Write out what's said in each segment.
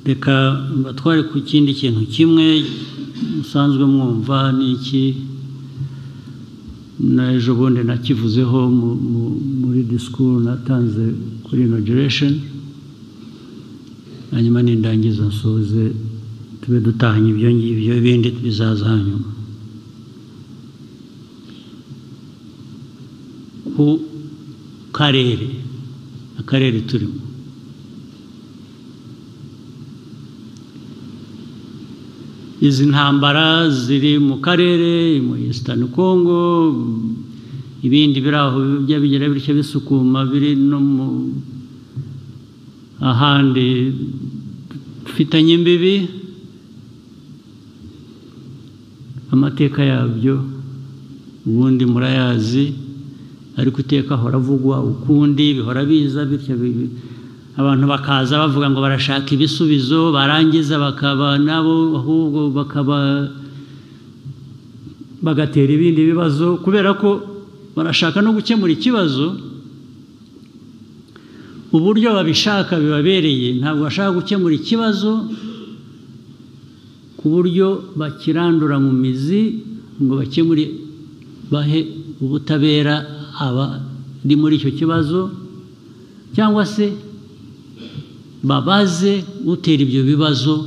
reka batware ku kindi kintu kimwe musanzwe mwumva n'iki n'ejo bundi nakivuzeho muri disikuru natanze kuri inauguration hanyuma nindangiza nsoze tube dutahanye ibyo ngibyo ibindi bizaza hanyuma ku akarere turimo izi ntambara ziri mu karere mu Eastern Congo ibindi biri aho bijya bigera bityo bisukuma biri no mu ahandi dufitanye imbibi amateka yabyo ubundi murayazi ariko iteka hora avugwa ukundi bihora biza bityo abantu bakaza bavuga ngo barashaka ibisubizo barangiza bakaba nabo ahubwo bagatera ibindi bibazo kubera ko barashaka no gukemura ikibazo uburyo babishaka bibabereye ntabwo bashaka gukemura ikibazo ku buryo bakirandura mu mizi ngo bakemure bahe ubutabera abari muri icyo kibazo cyangwa se babaze utera ibyo bibazo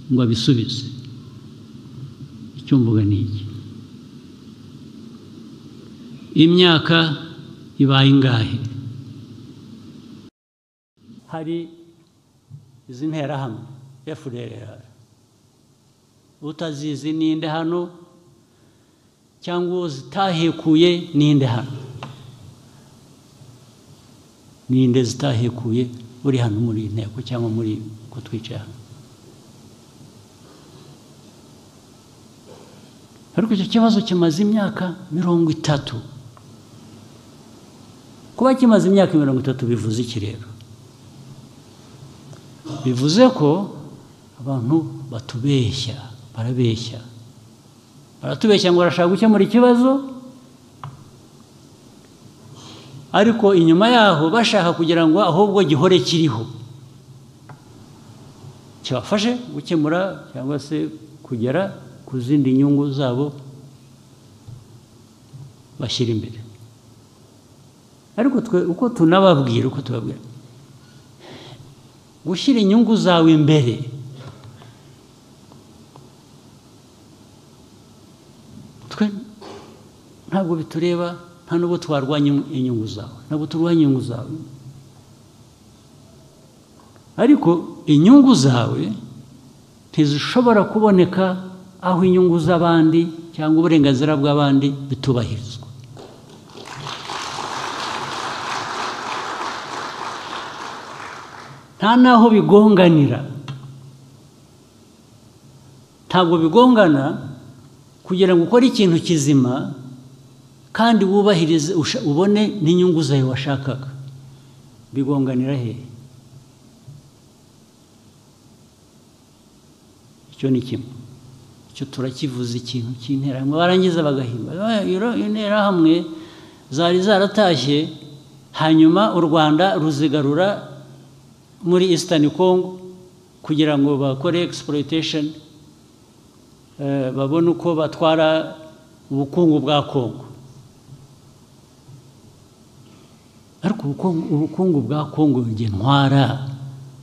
ngo abisubize icyo mvuga ni iki imyaka ibaye ingahe hari izi nterahamwe FDLR utazizi ninde hano cyangwa zitahekuye ninde hano ninde zitahekuye uri hano muri inteko cyangwa muri ko twicaye hano ariko icyo kibazo kimaze imyaka 30 kuba kimaze imyaka 30 bivuze iki rero bivuze ko abantu barabeshya ngo barashaka gukemura ikibazo ariko inyuma yaho bashaka kugira ngo ahubwo gihore kiriho cyabafashe gukemura cyangwa se kugera ku zindi nyungu zabo bashyira imbere ariko twe uko tubabwira gushyira inyungu zawe imbere twe ntabwo bitureba nta nubwo twarwanya inyungu zawe ntabwo turwanya inyungu zawe ariko inyungu zawe ntizishobora kuboneka aho inyungu z'abandi cyangwa uburenganzira bw'abandi bitubahirizwa nta naho bigonganira ntabwo bigongana kugira ngo ukore ikintu kizima kandi wubahirize ubone n'inyungu zawe washakaga bigonganira hehe icyo ni kimwe icyo turakivuze ikintu cy'interahamwe barangiza bagahimba interahamwe zari zaratashye hanyuma u Rwanda ruzigarura muri Eastern Congo kugira ngo bakore exploitation babone uko batwara ubukungu bwa Congo ariko ubukungu bwa Congo nge ntwara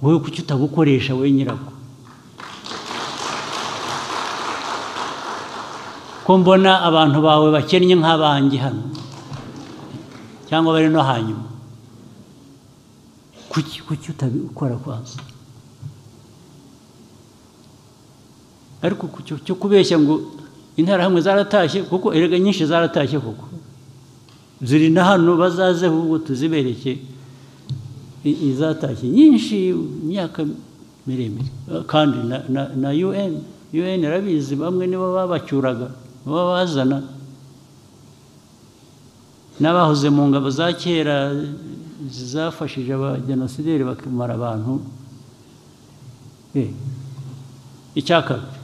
wowe kuki utabukoresha wowe nyirabwo ko mbona abantu bawe bakennye nk'abangi hano cyangwa bari no hanyuma kuki utabikora kwanza ariko cyo kubeshya ngo interahamwe zaratashye kuko erega nyinshi zaratashye kuko ziri na hano bazaze ahubwo tuzibereke izatashye nyinshi imyaka miremire kandi na UN arabizi bamwe nibo babacyuraga babazana n'abahoze mu ngabo za kera zafashije abajenosideri bakamara abantu icyakabiri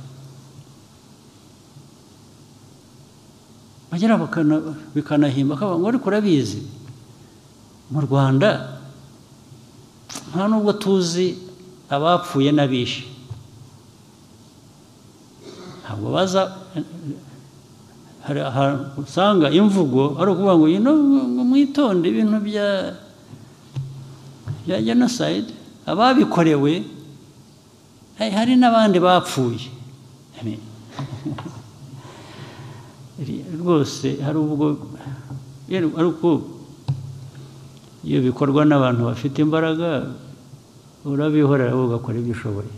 bagera bikanahimba akavuga ngo ariko urabizi mu Rwanda nta nubwo tuzi abapfuye n'abishe ntabwo baza hari ahantu usanga imvugo ari ukuvuga ngo mwitonde ibintu bya genocide ababikorewe hari n'abandi bapfuye rwose hari ubwo ariko iyo bikorwa n'abantu bafite imbaraga urabihorera ugakora ibyo ushoboye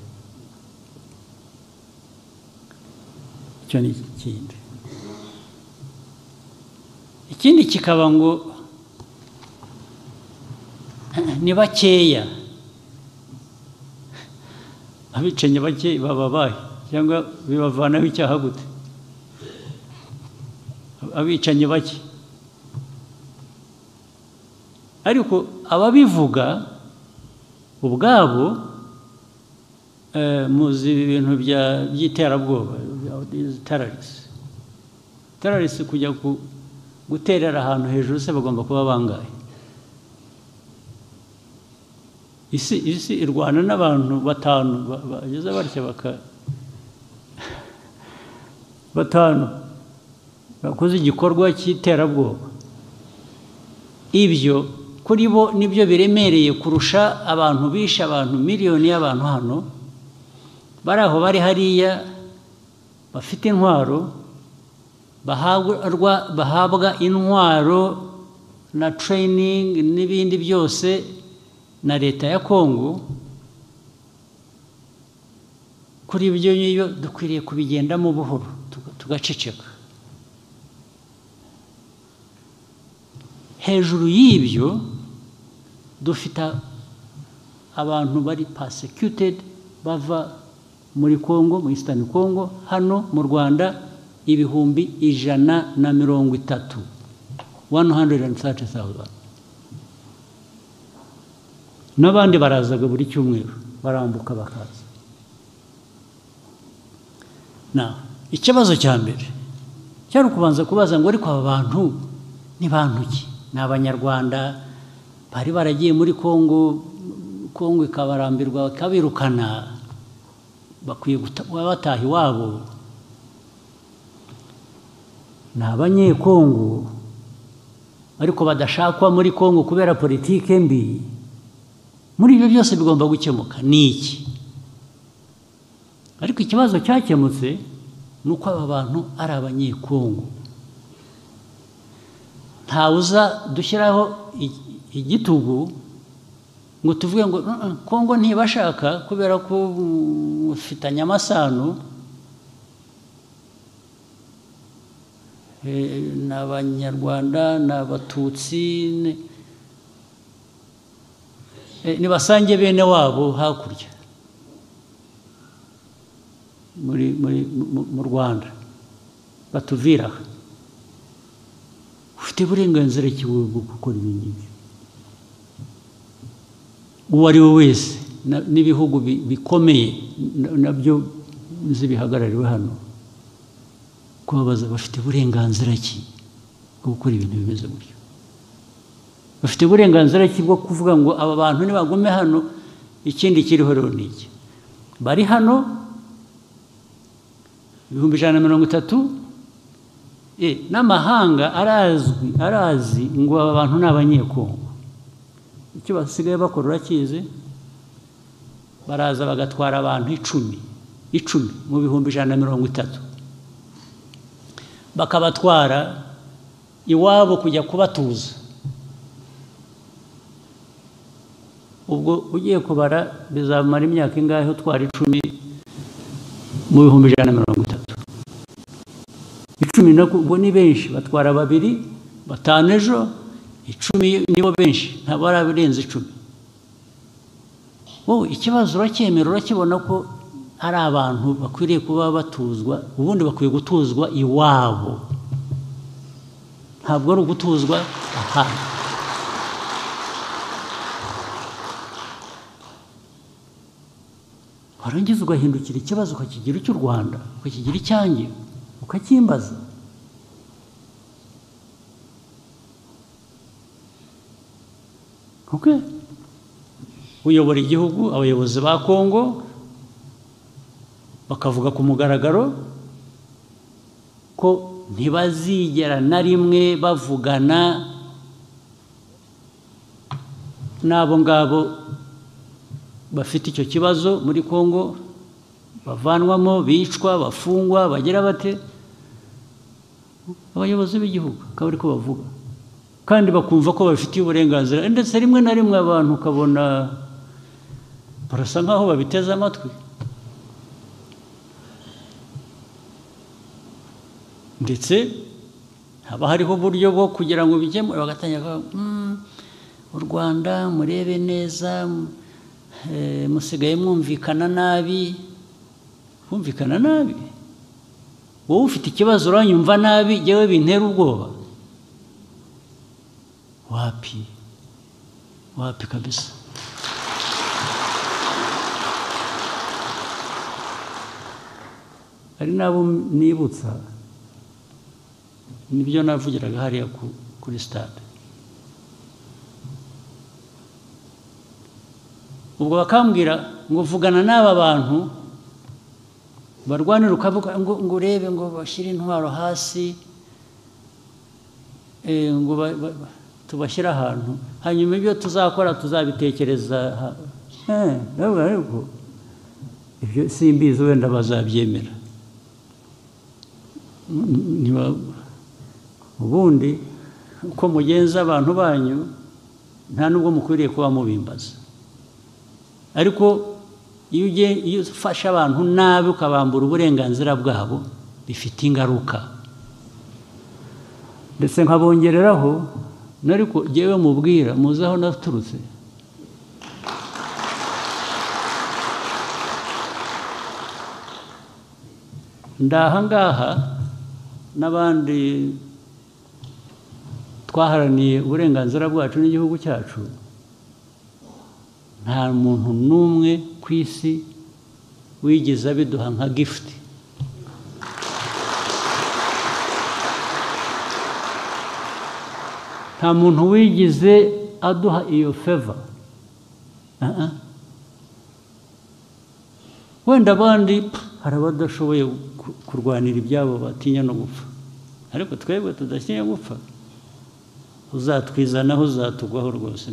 icyo ni ikindi kikaba ngo ni bakeya abicanyi bake bababaye cyangwa bibavanaho icyaha gute abicanyi bake ariko ababivuga ubwabo muzi ibintu by'iterabwoba terrorist kujya guterera ahantu hejuru se bagomba kuba bangaye isi irwana n'abantu batanu bageze batya batanu bakoze igikorwa cy'iterabwoba ibyo kuri bo nibyo biremereye kurusha abantu bishe abantu miliyoni y'abantu hano bari aho bari hariya bafite intwaro bahabwa intwaro na training n'ibindi byose na leta ya Kongo kuri ibyo niyo dukwiriye kubigendamo buhoro tugaceceka hejuru y'ibyo dufite abantu bari persecuted bava muri Kongo mu Eastern Congo hano mu Rwanda ibihumbi 130 130,000 n'abandi barazaga buri cyumweru barambuka bakaza ikibazo cya mbere cyari kubanza kubaza ngo ariko aba bantu ni bantu ki ni abanyarwanda bari baragiye muri Kongo ikabarambirwa ikabirukana bakwiye bataha iwabo ni abanyekongo ariko badashakwa muri Kongo kubera politike mbi muri ibyo byose bigomba gukemuka ni iki ariko ikibazo cyakemutse ni uko aba bantu ari abanyekongo ntawuza dushyiraho igitugu ngo tuvuge ngo Kongo ntibashaka kubera ko ufitanye amasano n'abanyarwanda n'abatutsi nibasange bene wabo hakurya mu Rwanda batuvira ufite uburenganzira ki bwo gukora ibi ngibi uwo ari we wese n'ibihugu bikomeye nabyo bihagarariwe hano kubabaza bafite uburenganzira ki bwo gukora ibintu bimeze gutyo bafite uburenganzira ki bwo kuvuga ngo aba bantu nibagume hano ikindi kiriho rero ni iki bari hano 130 n'amahanga arazi ngo aba bantu ni abanyekongo icyo basigaye bakora urakizi baraza bagatwara abantu 10 mu 130 bakabatwara iwabo kujya kubatuza ubwo ugiye kubara bizamara imyaka ingahe utwara 10 mu 130 10 nabwo ni benshi batwara 2 5 ejo 10 nibo benshi ntabwo arabirenze 10 ikibazo uracyemera urakibona ko ari abantu bakwiriye kuba batuzwa ubundi bakwiye gutuzwa iwabo ntabwo ari ugutuzwa ahandi warangiza ugahindukira ikibazo ukakigira icy'u Rwanda ukakigira icyanjye ukakimbaza uyobora igihugu abayobozi ba Kongo bakavuga ku mugaragaro ko ntibazigera na rimwe bavugana n'abo ngabo bafite icyo kibazo muri Kongo, bavanwamo, bicwa, bafungwa, bagira bate, abayobozi b'igihugu akaba ari ko bavuga kandi bakumva ko babifitiye uburenganzira, ndetse rimwe na rimwe abantu ukabona barasa nk'aho babiteze amatwi. Ndetse haba hariho uburyo bwo kugira ngo bikemure, bagatangira u Rwanda murebe neza, musigaye mwumvikana nabi. Kumvikana nabi? Wowe ufite ikibazo uranyumva nabi, jewe bintera ubwoba? Wapi kabisa. Hari nabo nibutsa, nibyo navugiraga hariya kuri stade. Ubwo bakambwira ngo vugana n'aba bantu barwanira, ukavuga ngo urebe ngo bashyire intwaro hasi, ngo tubashyire ahantu, hanyuma ibyo tuzakora tuzabitekereza. Ariko ibyo simbizi, wenda bazabyemera. Ubundi uko mugenza abantu banyu nta nubwo mukwiriye kuba mubimbaza, ariko iyo ufashe abantu nabi ukabambura uburenganzira bwabo bifite ingaruka. Ndetse nkabongereraho nariko jewe mubwira muzi aho naturutse. Ndaha ngaha n'abandi twaharaniye uburenganzira bwacu n'igihugu cyacu, nta muntu n'umwe ku isi wigeze abiduha nka gift. Nta muntu wigeze aduha iyo favor. Wenda abandi hari abadashoboye kurwanira ibyabo batinya no gupfa, ariko twebwe tudatinya gupfa, uzatwizanaho uzatugwaho rwose.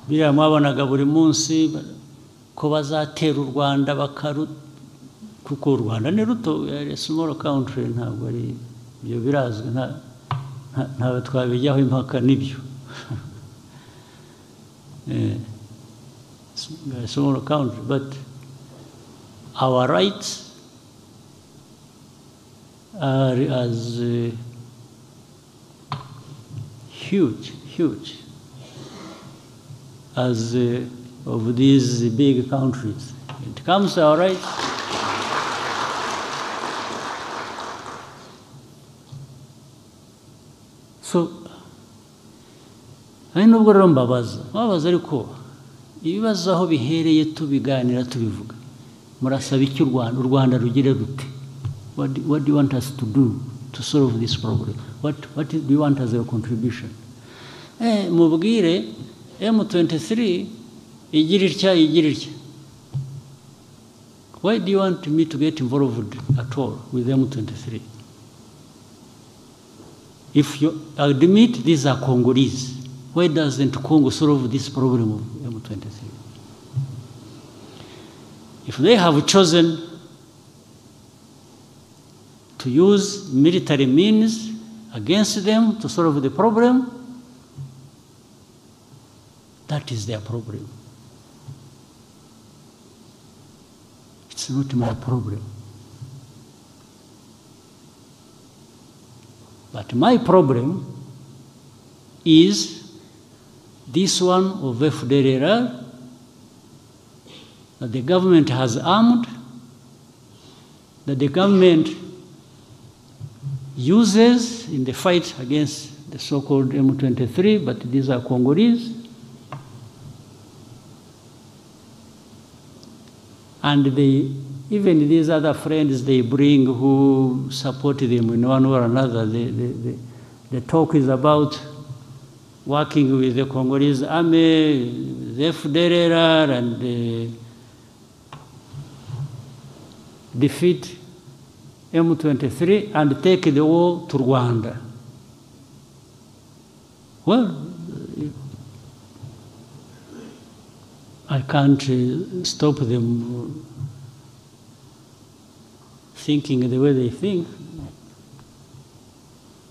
Biriya mwabonaga buri munsi ko bazatera u Rwanda kuko u Rwanda ni ruto, a small country, ntabwo ari ibyo birazwi, ntawe twabijyaho impaka n'ibyo. A small country, but our rights are as huge as of these big countries. It comes to our rights. So, hari nubwo rero mbabaza ariko ibibazo aho bihereye tubiganira tubivuga, murasaba iki u Rwanda rugire rute? What do you want us to do to solve this problem? What do you want as a contribution? Mubwire M23 igira itya. Why do you want me to get involved at all with M23? If you admit these are Congolese, why doesn't Congo solve this problem of M23? If they have chosen to use military means against them to solve the problem, that is their problem. It's not my problem. But my problem is this one of FDLR that the government has armed, that the government uses in the fight against the so-called M23, but these are Congolese. And even these other friends they bring who support them in one way or another, the The talk is about working with the Congolese army, the FDLR, and defeat M23 and take the war to Rwanda. Well, I can't stop them thinking the way they think,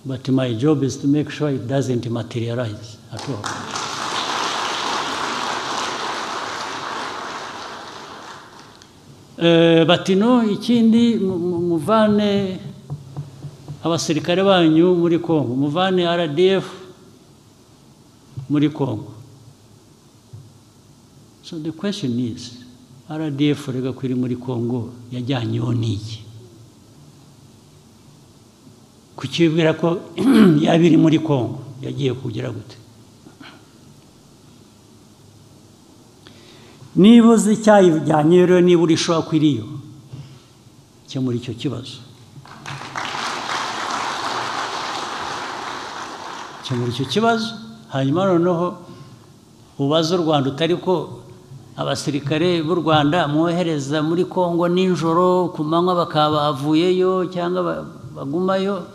but my job is to make sure it doesn't materialize at all. But ikindi muvane abasirikare banyu muri Congo, muvane RDF muri Congo. So the question is, RDF rega kwiri muri Congo yajyanyeho n'iki? Kucyibwira ko yabiri muri Congo yagiye kugira gute? Niba uzi icyayijyanye rero, niba uri shwa kwiriyo muri icyo kibazo, muri icyo kibazo, hanyuma noneho ubaza u Rwanda utari ko abasirikare b'u Rwanda mwohereza muri Congo nijoro ku manywa bakaba bavuyeyo cyangwa bagumayo,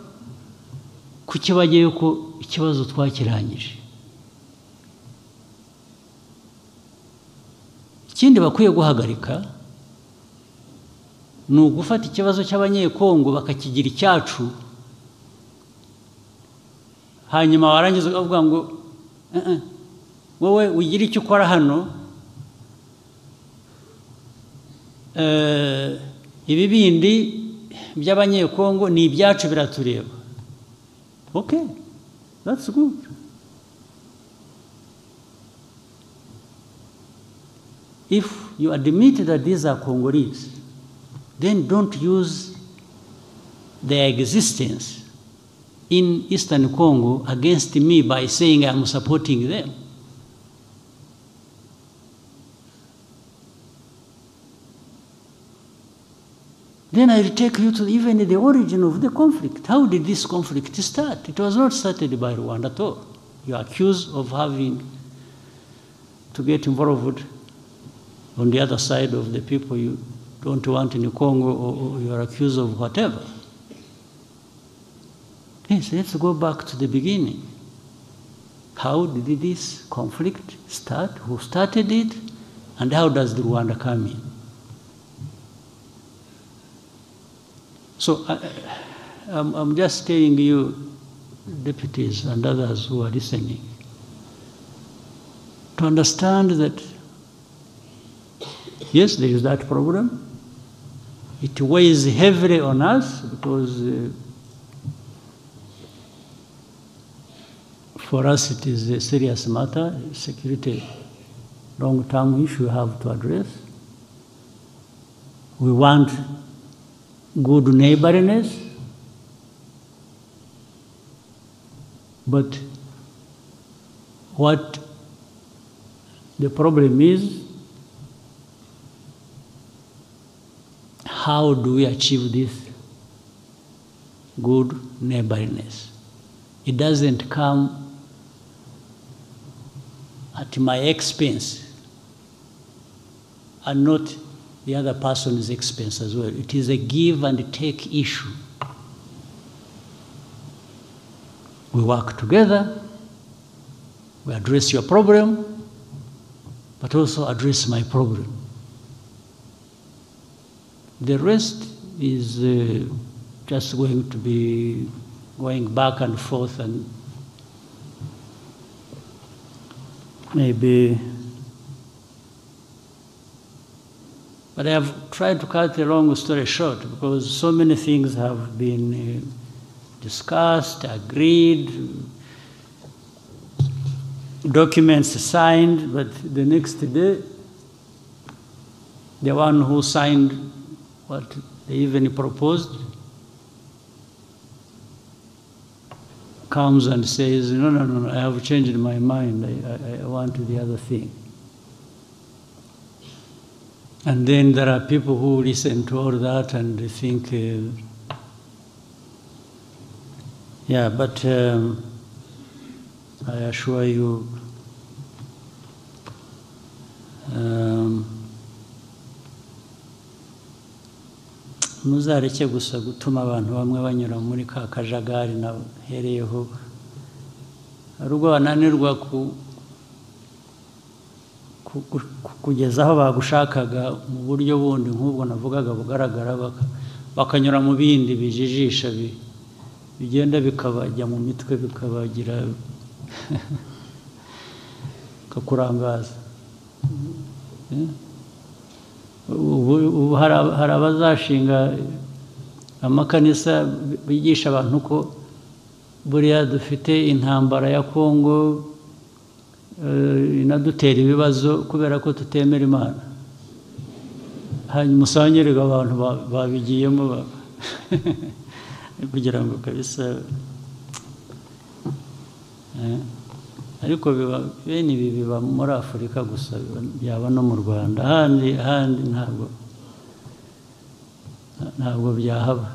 kuki bagiye ko ikibazo twakirangije? Ikindi bakwiye guhagarika ni ugufata ikibazo cy'abanyekongo bakakigira icyacu, hanyuma warangiza ukavuga ngo wowe ugira icyo ukora hano, ibi bindi by'abanyekongo ni ibyacu biratureba. Okay, that's good. If you admit that these are Congolese, then don't use their existence in Eastern Congo against me by saying I'm supporting them. Then I will take you to even the origin of the conflict. How did this conflict start? It was not started by Rwanda at all. You are accused of having to get involved on the other side of the people you don't want in Congo, or you are accused of whatever. Yes, let's go back to the beginning. How did this conflict start? Who started it? And how does the Rwanda come in? So I'm just telling you, deputies and others who are listening, to understand that, yes, there is that problem. It weighs heavily on us because for us it is a serious matter, security, long-term issue we have to address. We want good neighborliness, but what the problem is, how do we achieve this good neighborliness? It doesn't come at my expense and not the other person's expense as well. It is a give and take issue. We work together, we address your problem, but also address my problem. The rest is just going to be going back and forth and maybe. But I have tried to cut a long story short because so many things have been discussed, agreed, documents signed, but the next day, the one who signed what they even proposed comes and says, no, I have changed my mind, I want the other thing. And then there are people who listen to all that and they think Yeah, but I assure you, muzareke gusa gutuma abantu bamwe banyura muri ka kajagari nahereyeho, hari ubwo bananirwa kugeza aho bagushakaga mu buryo bundi nk'ubwo navugaga bugaragara, bakanyura mu bindi bijijisha bigenda bikabajya mu mitwe bikabagira kakurangaza. Ubu hari abazashinga amakanisa bigisha abantu ko buriya dufite intambara ya Kongo inadutera ibibazo kubera ko tutemera Imana, hanyuma usangirega abantu babigiyemo kugira ngo kabisa, ariko bene ibi biba muri Afurika gusa, byaba no mu Rwanda, ahandi ntabwo byahaba.